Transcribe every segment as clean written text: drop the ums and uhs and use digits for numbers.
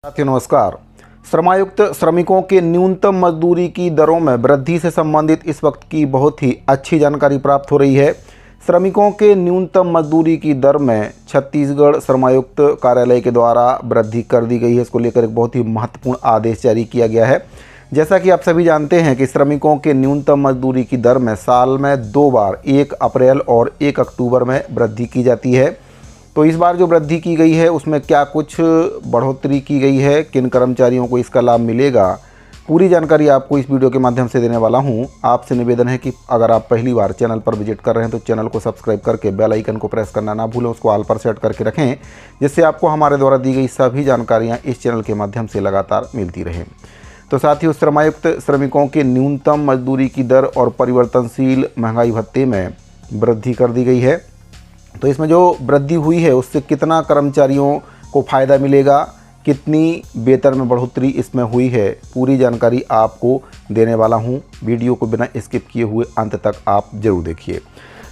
साथियों नमस्कार। श्रमायुक्त श्रमिकों के न्यूनतम मजदूरी की दरों में वृद्धि से संबंधित इस वक्त की बहुत ही अच्छी जानकारी प्राप्त हो रही है। श्रमिकों के न्यूनतम मजदूरी की दर में छत्तीसगढ़ श्रमायुक्त कार्यालय के द्वारा वृद्धि कर दी गई है। इसको लेकर एक बहुत ही महत्वपूर्ण आदेश जारी किया गया है। जैसा कि आप सभी जानते हैं कि श्रमिकों के न्यूनतम मजदूरी की दर में साल में 2 बार 1 अप्रैल और 1 अक्टूबर में वृद्धि की जाती है। तो इस बार जो वृद्धि की गई है उसमें क्या कुछ बढ़ोतरी की गई है, किन कर्मचारियों को इसका लाभ मिलेगा, पूरी जानकारी आपको इस वीडियो के माध्यम से देने वाला हूं। आपसे निवेदन है कि अगर आप पहली बार चैनल पर विजिट कर रहे हैं तो चैनल को सब्सक्राइब करके बेल आइकन को प्रेस करना ना भूलें, उसको ऑल पर सेट करके रखें, जिससे आपको हमारे द्वारा दी गई सभी जानकारियाँ इस चैनल के माध्यम से लगातार मिलती रहें। तो साथियों, श्रमायुक्त श्रमिकों के न्यूनतम मजदूरी की दर और परिवर्तनशील महंगाई भत्ते में वृद्धि कर दी गई है। तो इसमें जो वृद्धि हुई है उससे कितना कर्मचारियों को फ़ायदा मिलेगा, कितनी वेतन में बढ़ोतरी इसमें हुई है, पूरी जानकारी आपको देने वाला हूं। वीडियो को बिना स्किप किए हुए अंत तक आप जरूर देखिए।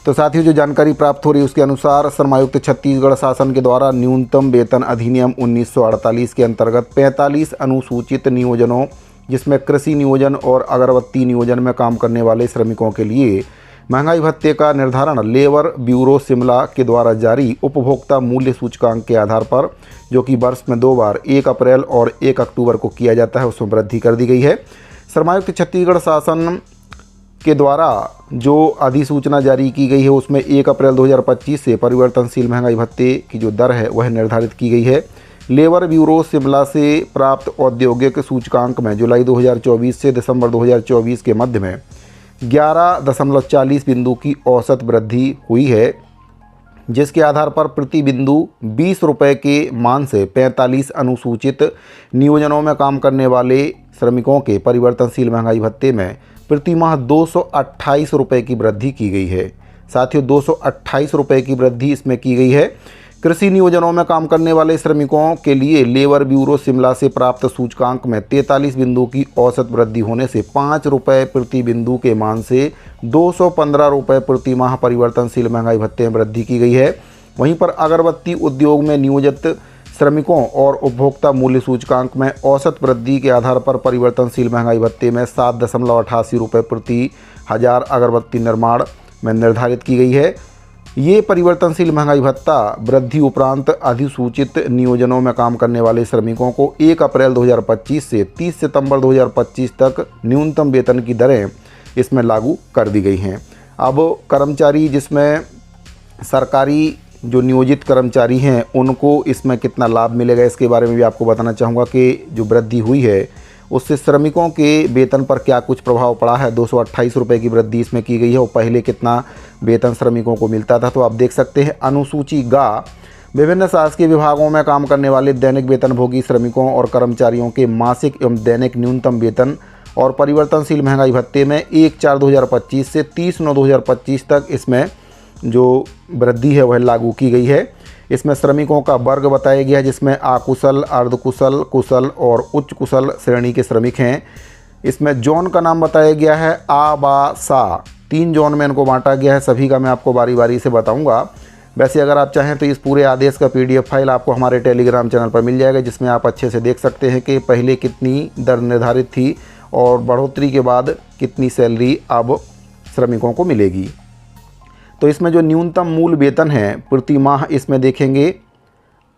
तो साथियों, जो जानकारी प्राप्त हो रही है उसके अनुसार श्रमायुक्त छत्तीसगढ़ शासन के द्वारा न्यूनतम वेतन अधिनियम 1948 के अंतर्गत 45 अनुसूचित नियोजनों, जिसमें कृषि नियोजन और अगरबत्ती नियोजन में काम करने वाले श्रमिकों के लिए महंगाई भत्ते का निर्धारण लेबर ब्यूरो शिमला के द्वारा जारी उपभोक्ता मूल्य सूचकांक के आधार पर, जो कि वर्ष में 2 बार 1 अप्रैल और 1 अक्टूबर को किया जाता है, उसमें वृद्धि कर दी गई है। श्रमायुक्त छत्तीसगढ़ शासन के द्वारा जो अधिसूचना जारी की गई है उसमें 1 अप्रैल 2025 से परिवर्तनशील महंगाई भत्ते की जो दर है वह निर्धारित की गई है। लेबर ब्यूरो शिमला से प्राप्त औद्योगिक सूचकांक में जुलाई 2024 से दिसंबर 2024 के मध्य में 11.40 बिंदु की औसत वृद्धि हुई है, जिसके आधार पर प्रति बिंदु 20 रुपये के मान से 45 अनुसूचित नियोजनों में काम करने वाले श्रमिकों के परिवर्तनशील महंगाई भत्ते में प्रति माह 228 रुपये की वृद्धि की गई है। साथियों, 228 रुपये की वृद्धि इसमें की गई है। कृषि नियोजनों में काम करने वाले श्रमिकों के लिए लेबर ब्यूरो शिमला से प्राप्त सूचकांक में 43 बिंदु की औसत वृद्धि होने से 5 रुपये प्रति बिंदु के मान से 215 रुपये प्रति माह परिवर्तनशील महंगाई भत्ते में वृद्धि की गई है। वहीं पर अगरबत्ती उद्योग में नियोजित श्रमिकों और उपभोक्ता मूल्य सूचकांक में औसत वृद्धि के आधार पर परिवर्तनशील महंगाई भत्ते में 7.88 रुपये प्रति हजार अगरबत्ती निर्माण में निर्धारित की गई है। ये परिवर्तनशील महंगाई भत्ता वृद्धि उपरांत अधिसूचित नियोजनों में काम करने वाले श्रमिकों को 1 अप्रैल 2025 से 30 सितंबर 2025 तक न्यूनतम वेतन की दरें इसमें लागू कर दी गई हैं। अब कर्मचारी, जिसमें सरकारी जो नियोजित कर्मचारी हैं, उनको इसमें कितना लाभ मिलेगा इसके बारे में भी आपको बताना चाहूँगा कि जो वृद्धि हुई है उससे श्रमिकों के वेतन पर क्या कुछ प्रभाव पड़ा है। 228 रुपये की वृद्धि इसमें की गई है और पहले कितना वेतन श्रमिकों को मिलता था। तो आप देख सकते हैं, अनुसूची गा विभिन्न शासकीय विभागों में काम करने वाले दैनिक वेतनभोगी श्रमिकों और कर्मचारियों के मासिक एवं दैनिक न्यूनतम वेतन और परिवर्तनशील महंगाई भत्ते में 1/4/2025 से 30/9/2025 तक इसमें जो वृद्धि है वह लागू की गई है। इसमें श्रमिकों का वर्ग बताया गया है, जिसमें अकुशल, अर्धकुशल, कुशल और उच्च कुशल श्रेणी के श्रमिक हैं। इसमें जोन का नाम बताया गया है आ, बा, सा, 3 जोन में इनको बांटा गया है। सभी का मैं आपको बारी बारी से बताऊंगा। वैसे अगर आप चाहें तो इस पूरे आदेश का PDF फाइल आपको हमारे टेलीग्राम चैनल पर मिल जाएगा, जिसमें आप अच्छे से देख सकते हैं कि पहले कितनी दर निर्धारित थी और बढ़ोतरी के बाद कितनी सैलरी अब श्रमिकों को मिलेगी। तो इसमें जो न्यूनतम मूल वेतन है प्रति माह, इसमें देखेंगे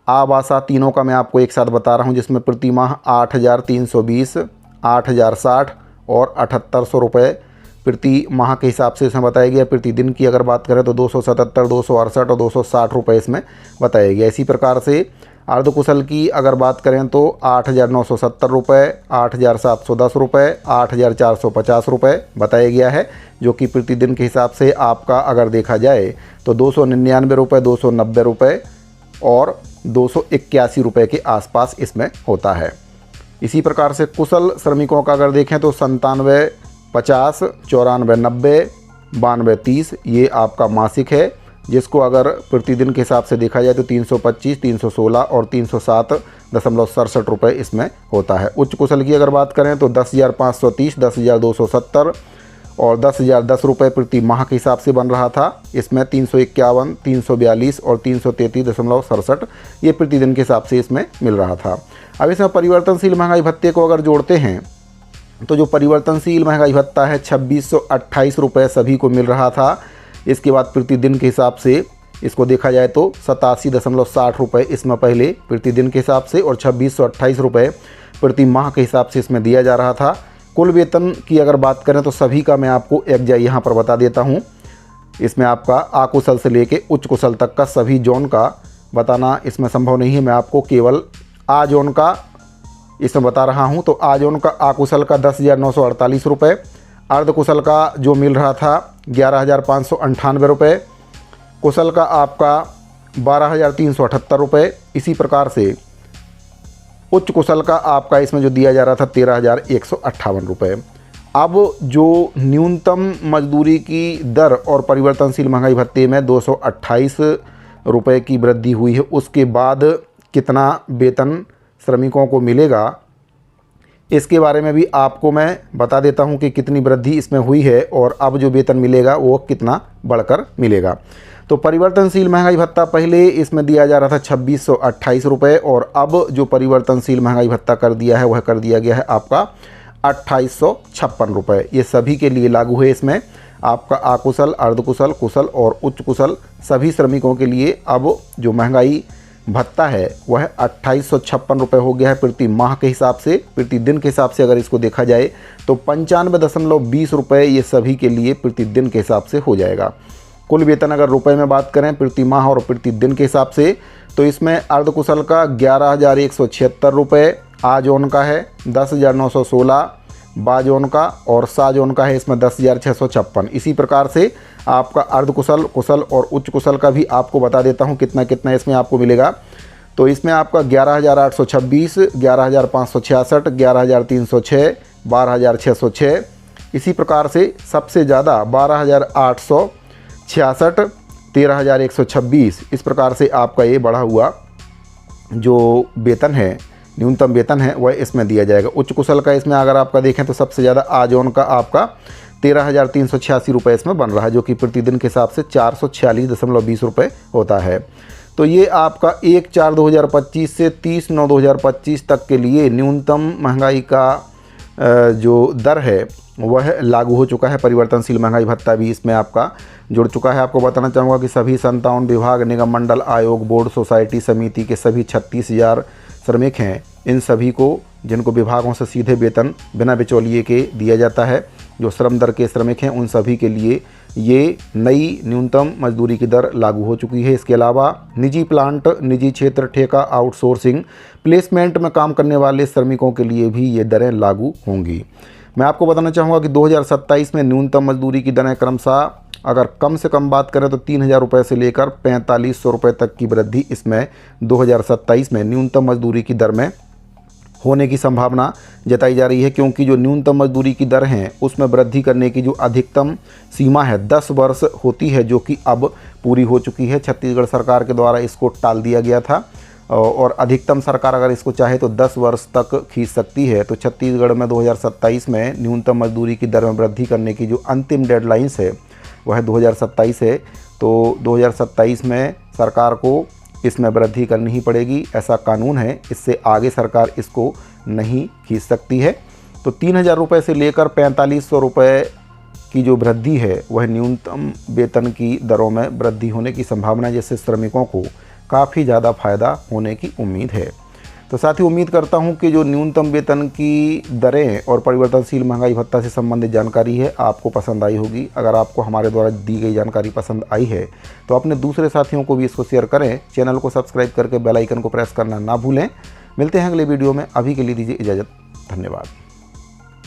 आवासा तीनों का मैं आपको एक साथ बता रहा हूं, जिसमें प्रति माह 8,320, 8,060 और 7,800 रुपये प्रति माह के हिसाब से इसमें बताया गया। प्रति दिन की अगर बात करें तो 277, 268 और 260 रुपये इसमें बताया गया। इसी प्रकार से अर्धकुशल की अगर बात करें तो 8,970 रुपये, 8,710 रुपये, 8,450 रुपये बताया गया है, जो कि प्रतिदिन के हिसाब से आपका अगर देखा जाए तो 299 रुपये, 290 रुपये और 281 रुपये के आसपास इसमें होता है। इसी प्रकार से कुशल श्रमिकों का अगर देखें तो 97, 50, 94, 90, 92, 30 ये आपका मासिक है, जिसको अगर प्रतिदिन के हिसाब से देखा जाए तो 325, 316 और 307.67 रुपये इसमें होता है। उच्च कुशल की अगर बात करें तो 10,530, 10,270 और 10,010 रुपये प्रति माह के हिसाब से बन रहा था। इसमें 351, 342 और 333.67 ये प्रतिदिन के हिसाब से इसमें मिल रहा था। अब इसमें परिवर्तनशील महंगाई भत्ते को अगर जोड़ते हैं तो जो परिवर्तनशील महंगाई भत्ता है 2628 रुपये सभी को मिल रहा था। इसके बाद प्रतिदिन के हिसाब से इसको देखा जाए तो 87.60 रुपये इसमें पहले प्रतिदिन के हिसाब से और 2628 रुपये प्रति माह के हिसाब से इसमें दिया जा रहा था। कुल वेतन की अगर बात करें तो सभी का मैं आपको एक यहाँ पर बता देता हूँ। इसमें आपका अकुशल से लेके उच्च कुशल तक का सभी जोन का बताना इसमें संभव नहीं है। मैं आपको केवल आ जोन का इसमें बता रहा हूँ। तो आ जोन का अकुशल का 10,948 रुपये, अर्धकुशल का जो मिल रहा था 11,598 रुपये, कुशल का आपका 12,378 रुपये। इसी प्रकार से उच्च कुशल का आपका इसमें जो दिया जा रहा था 13,158 रुपये। अब जो न्यूनतम मजदूरी की दर और परिवर्तनशील महंगाई भत्ते में 228 रुपये की वृद्धि हुई है, उसके बाद कितना वेतन श्रमिकों को मिलेगा इसके बारे में भी आपको मैं बता देता हूं कि कितनी वृद्धि इसमें हुई है और अब जो वेतन मिलेगा वो कितना बढ़कर मिलेगा। तो परिवर्तनशील महंगाई भत्ता पहले इसमें दिया जा रहा था 2628 रुपये और अब जो परिवर्तनशील महंगाई भत्ता कर दिया है वह कर दिया गया है आपका 2856 रुपये। ये सभी के लिए लागू है। इसमें आपका अकुशल, अर्धकुशल, कुशल और उच्च कुशल सभी श्रमिकों के लिए अब जो महंगाई भत्ता है वह 2856 रुपये हो गया है प्रति माह के हिसाब से। प्रतिदिन के हिसाब से अगर इसको देखा जाए तो 95.20 रुपये ये सभी के लिए प्रतिदिन के हिसाब से हो जाएगा। कुल वेतन अगर रुपए में बात करें प्रति माह और प्रतिदिन के हिसाब से तो इसमें अर्धकुशल का 11,176 रुपये आ जोन का है, 10,916 बा जोन का और सा जोन का है इसमें 10,656। इसी प्रकार से आपका अर्धकुशल, कुशल और उच्च कुशल का भी आपको बता देता हूँ कितना कितना इसमें आपको मिलेगा। तो इसमें आपका 11,826, 11,566, 11,306, 12,606। इसी प्रकार से सबसे ज़्यादा 12,866, 13,126। इस प्रकार से आपका ये बढ़ा हुआ जो वेतन है, न्यूनतम वेतन है वह इसमें दिया जाएगा। उच्च कुशल का इसमें अगर आपका देखें तो सबसे ज़्यादा आ जोन का आपका 13,386 रुपये इसमें बन रहा है, जो कि प्रतिदिन के हिसाब से 446.20 रुपये होता है। तो ये आपका 1/4/2025 से 30/9/2025 तक के लिए न्यूनतम महंगाई का जो दर है वह लागू हो चुका है। परिवर्तनशील महंगाई भत्ता भी इसमें आपका जुड़ चुका है। आपको बताना चाहूँगा कि सभी 57 विभाग, निगम, मंडल, आयोग, बोर्ड, सोसाइटी, समिति के सभी 36,000 श्रमिक हैं। इन सभी को जिनको विभागों से सीधे वेतन बिना बिचौलिए के दिया जाता है, जो श्रम दर के श्रमिक हैं, उन सभी के लिए ये नई न्यूनतम मजदूरी की दर लागू हो चुकी है। इसके अलावा निजी प्लांट, निजी क्षेत्र, ठेका, आउटसोर्सिंग, प्लेसमेंट में काम करने वाले श्रमिकों के लिए भी ये दरें लागू होंगी। मैं आपको बताना चाहूँगा कि 2027 में न्यूनतम मजदूरी की दरें क्रमशः अगर कम से कम बात करें तो 3,000 रुपये से लेकर 4,500 रुपये तक की वृद्धि इसमें 2027 में न्यूनतम मजदूरी की दर में होने की संभावना जताई जा रही है, क्योंकि जो न्यूनतम मजदूरी की दर हैं उसमें वृद्धि करने की जो अधिकतम सीमा है 10 वर्ष होती है, जो कि अब पूरी हो चुकी है। छत्तीसगढ़ सरकार के द्वारा इसको टाल दिया गया था और अधिकतम सरकार अगर इसको चाहे तो 10 वर्ष तक खींच सकती है। तो छत्तीसगढ़ में 2027 में न्यूनतम मजदूरी की दर में वृद्धि करने की जो अंतिम डेडलाइंस है वह 2027 है। तो 2027 में सरकार को इसमें वृद्धि करनी ही पड़ेगी, ऐसा कानून है। इससे आगे सरकार इसको नहीं खींच सकती है। तो 3,000 रुपये से लेकर 4,500 रुपये की जो वृद्धि है वह न्यूनतम वेतन की दरों में वृद्धि होने की संभावना है, जिससे श्रमिकों को काफ़ी ज़्यादा फ़ायदा होने की उम्मीद है। तो साथ ही उम्मीद करता हूं कि जो न्यूनतम वेतन की दरें और परिवर्तनशील महंगाई भत्ता से संबंधित जानकारी है आपको पसंद आई होगी। अगर आपको हमारे द्वारा दी गई जानकारी पसंद आई है तो अपने दूसरे साथियों को भी इसको शेयर करें। चैनल को सब्सक्राइब करके बेल आइकन को प्रेस करना ना भूलें। मिलते हैं अगले वीडियो में, अभी के लिए दीजिए इजाज़त। धन्यवाद।